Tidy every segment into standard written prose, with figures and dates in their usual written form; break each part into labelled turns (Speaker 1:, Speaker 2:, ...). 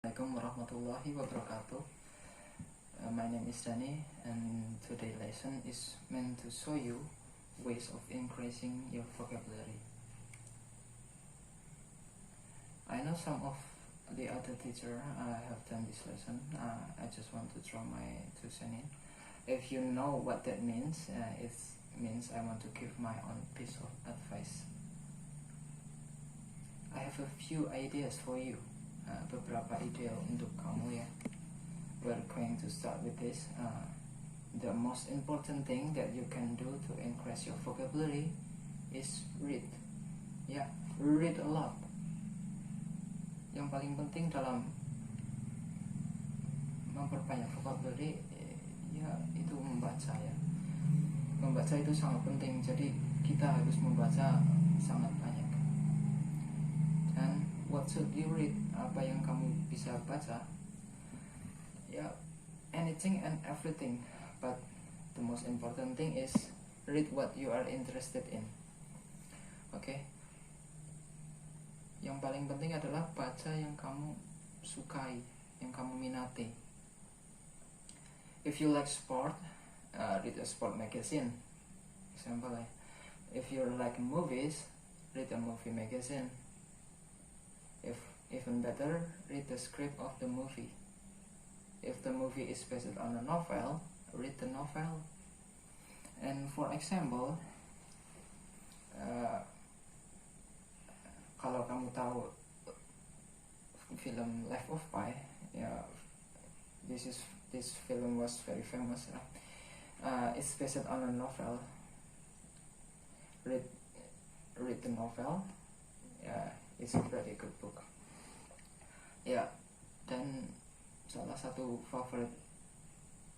Speaker 1: Assalamualaikum warahmatullahi wabarakatuh. My name is Dhani, and today's lesson is meant to show you ways of increasing your vocabulary. I know some of the other teacher have done this lesson. I just want to throw my 2 cents in. If you know what that means, it means I want to give my own piece of advice. I have a few ideas for you. Beberapa ide untuk kamu ya. We're going to start with this. The most important thing that you can do to increase your vocabulary is read. Ya, read a lot. Yang paling penting dalam memperbanyak vocabulary ya itu membaca ya. Membaca itu sangat penting. Jadi kita harus membaca sangat banyak. Dan what should you read? Apa yang kamu bisa baca? Ya, anything and everything. But the most important thing is read what you are interested in. Okay? Yang paling penting adalah baca yang kamu sukai, yang kamu minati. If you like sport, read a sport magazine. Example ya. If you like movies, read a movie magazine. If even better, read the script of the movie. If the movie is based on a novel, read the novel. And for example, kalau kamu tahu film Life of Pi, ya, this film was very famous. It's based on a novel. Read the novel. It's a pretty good book. Ya, dan salah satu favorit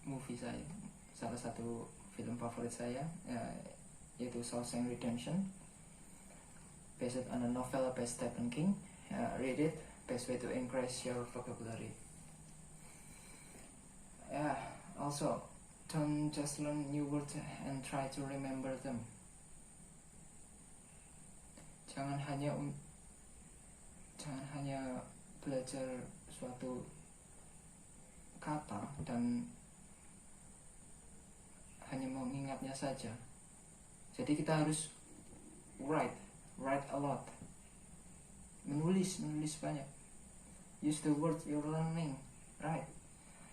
Speaker 1: movie saya, salah satu film favorit saya, yaitu Shawshank Redemption, based on a novel by Stephen King. Read it, best way to increase your vocabulary. Also, don't just learn new words and try to remember them. Jangan hanya belajar suatu kata dan hanya mengingatnya saja. Jadi kita harus write a lot. Menulis banyak. Use the words you're learning, right?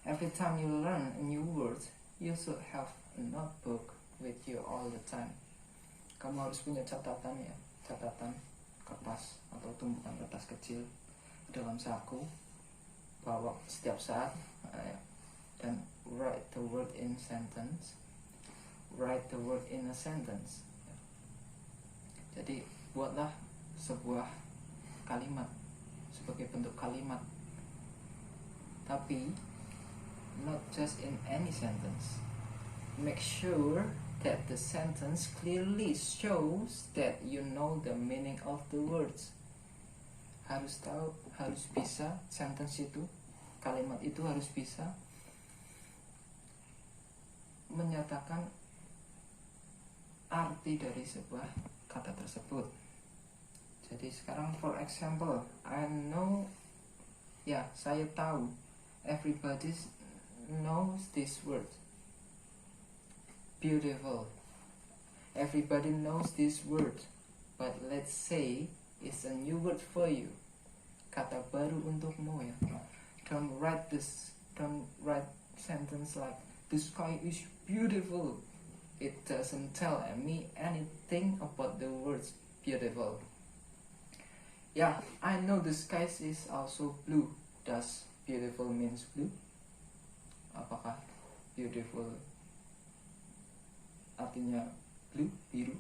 Speaker 1: Every time you learn a new word, you should have a notebook with you all the time. Kamu harus punya catatan kertas atau tumpukan kertas kecil dalam saku, bawa setiap saat, dan write the word in a sentence. Jadi buatlah sebuah kalimat sebagai bentuk kalimat, tapi not just in any sentence. Make sure that the sentence clearly shows that you know the meaning of the words. Harus bisa sentence itu, kalimat itu harus bisa menyatakan arti dari sebuah kata tersebut. Jadi sekarang for example, saya tahu everybody knows this word, beautiful. Everybody knows this word, but let's say it's a new word for you, kata baru untukmu ya. Don't write sentence like the sky is beautiful. It doesn't tell me anything about the words beautiful. Yeah, I know the sky is also blue. Does beautiful means blue? Apakah beautiful artinya blue, biru?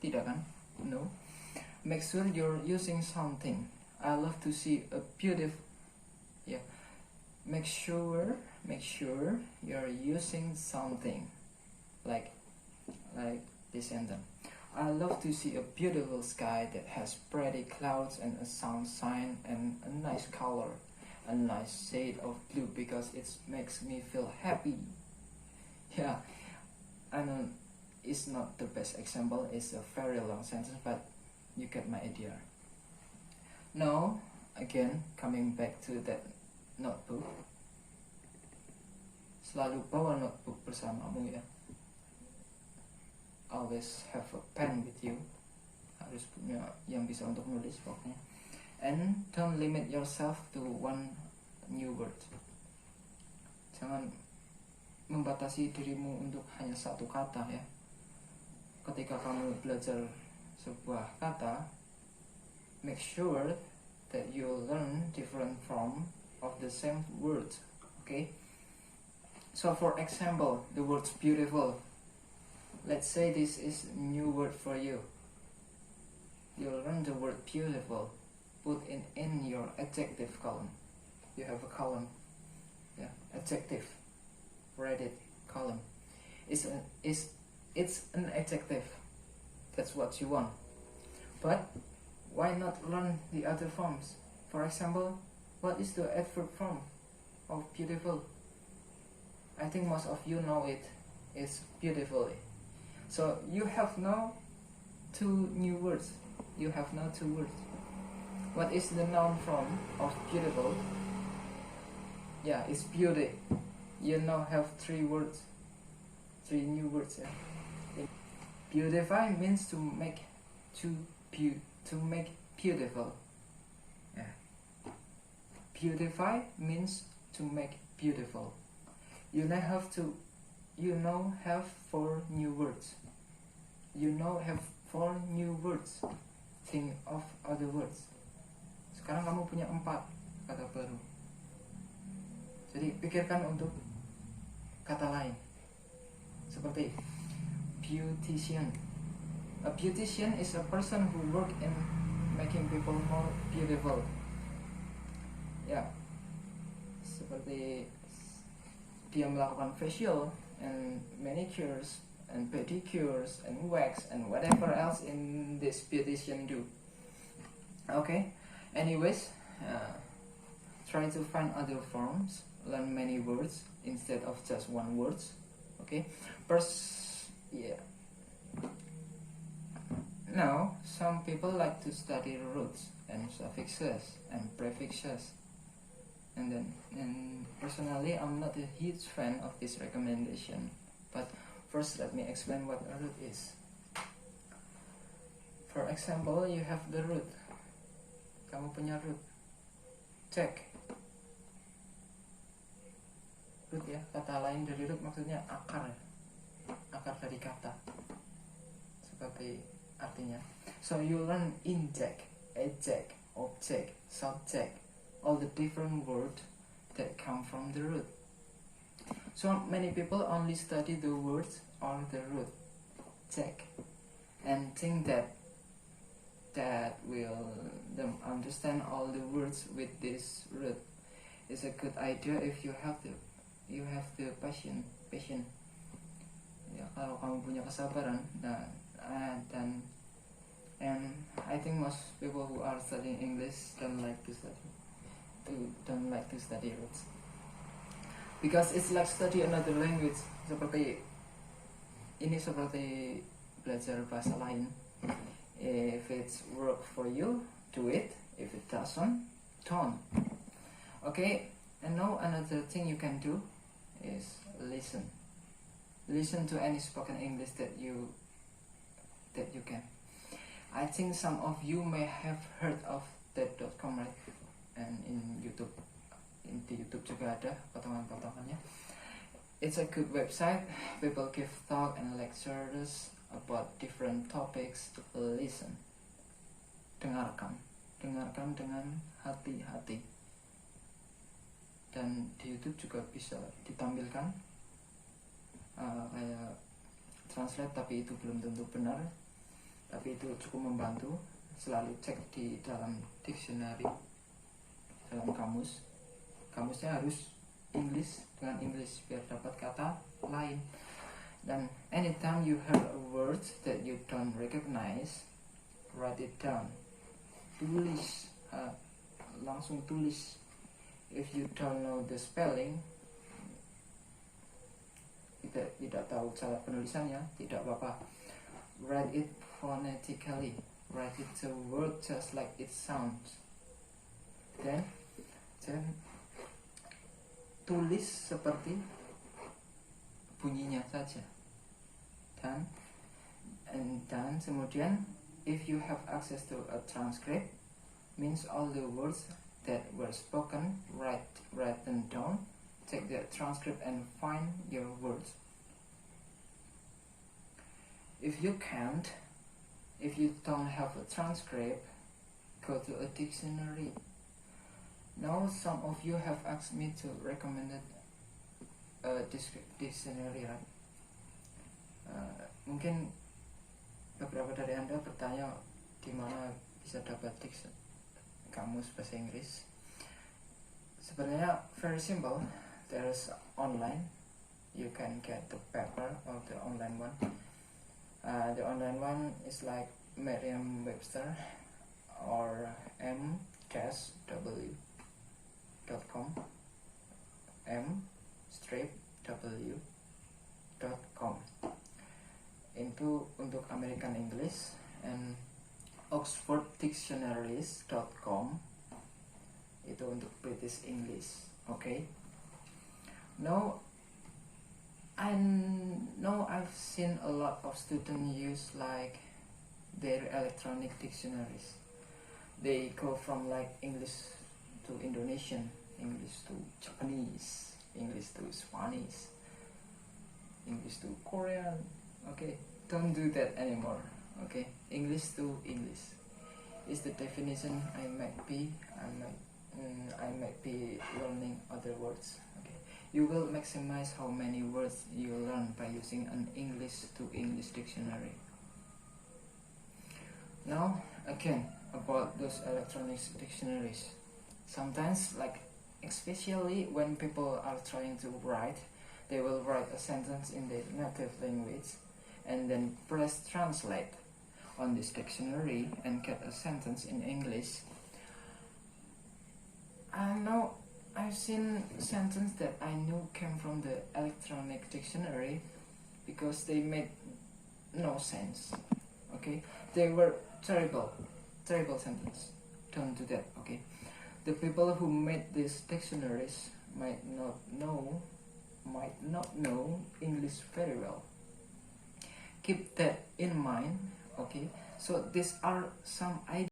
Speaker 1: Tidak kan? No. Make sure you're using something. I love to see a beautiful. Yeah. Make sure you're using something. Like this sentence. I love to see a beautiful sky that has pretty clouds and a sunshine and a nice color, a nice shade of blue because it makes me feel happy. Yeah, I know it's not the best example. It's a very long sentence, but you get my idea. Now, again, coming back to that notebook. Selalu bawa notebook bersamamu ya. Always have a pen with you. Harus punya yang bisa untuk nulis pokoknya. And don't limit yourself to one new word. Jangan membatasi dirimu untuk hanya satu kata ya. Ketika kamu belajar sebuah kata, make sure that you learn different form of the same word. Okay? So for example, the word beautiful. Let's say this is a new word for you. You learn the word beautiful. Put in your adjective column. You have a column. Yeah, adjective. Write it, column. It's an adjective. That's what you want. But why not learn the other forms? For example, what is the adverb form of beautiful? I think most of you know it. It's beautifully. So you have now 2 new words. You have now 2 words. What is the noun form of beautiful? Yeah, it's beauty. You now have 3 words. 3 new words. Yeah. Beautify means to make beautiful. Yeah. Beautify means to make beautiful. You now have 4 new words. You now have 4 new words. Think of other words. Sekarang kamu punya 4 kata baru. Jadi pikirkan untuk kata lain. Seperti beautician. A beautician is a person who work in making people more beautiful. Ya, seperti dia melakukan facial and manicures and pedicures and wax and whatever else in this beautician do. Okay, anyways, try to find other forms, learn many words instead of just 1 words. Okay, first, yeah. Now, some people like to study roots and suffixes and prefixes. And personally, I'm not a huge fan of this recommendation. But first, let me explain what a root is. For example, you have the root. Kamu punya root. Check. Root ya, kata lain dari root maksudnya akar. Akar dari kata. Seperti artinya. So you learn inject, eject, object, subject. All the different words that come from the root. So many people only study the words or the root, check, and think that will them understand all the words with this root. It's a good idea if you have the passion. Ya, kalau kamu punya kesabaran, and I think most people who are studying English don't like to study roots because it's like study another language. Seperti belajar bahasa lain. If it's work for you, do it. If it doesn't, don't. Okay, and now another thing you can do is listen to any spoken English that you can. I think some of you may have heard of that.com, right? And in di YouTube juga ada potongan-potongannya. It's a good website. People give talk and lectures about different topics. Listen, dengarkan dengan hati-hati. Dan di YouTube juga bisa ditampilkan kayak translate, tapi itu belum tentu benar. Tapi itu cukup membantu. Selalu cek di dalam dictionary, dalam kamusnya harus English dengan English biar dapat kata lain. Dan anytime you hear a word that you don't recognize, write it down. Tulis, langsung tulis. If you don't know the spelling, tidak tahu cara penulisannya, tidak apa-apa. Write it phonetically. Write it the word just like it sounds. Then tulis seperti bunyinya saja. Dan kemudian if you have access to a transcript, means all the words that were spoken, write them down, take the transcript and find your words. If you don't have a transcript, go to a dictionary. Now some of you have asked me to recommend a dictionary, right? Mungkin beberapa dari Anda bertanya di mana bisa dapat kamus bahasa Inggris. Sebenarnya very simple. There's online. You can get the paper or the online one. The online one is like Merriam-Webster or m-w.com m-w.com. Itu untuk American English, and oxforddictionaries.com itu untuk British English. Okay. Now I know I've seen a lot of students use like their electronic dictionaries. They go from like English to Indonesian, English to Japanese, English to Spanish, English to Korean. Okay, don't do that anymore. Okay, English to English is the definition. I might be learning other words. Okay, you will maximize how many words you learn by using an English to English dictionary. Now again about those electronic dictionaries. Sometimes, like especially when people are trying to write, they will write a sentence in their native language and then press translate on this dictionary and get a sentence in English. Now I've seen sentence that I knew came from the electronic dictionary because they made no sense. Okay, they were terrible sentence. Don't do that. Okay, the people who made these dictionaries might not know English very well. Keep that in mind. Okay, so these are some ideas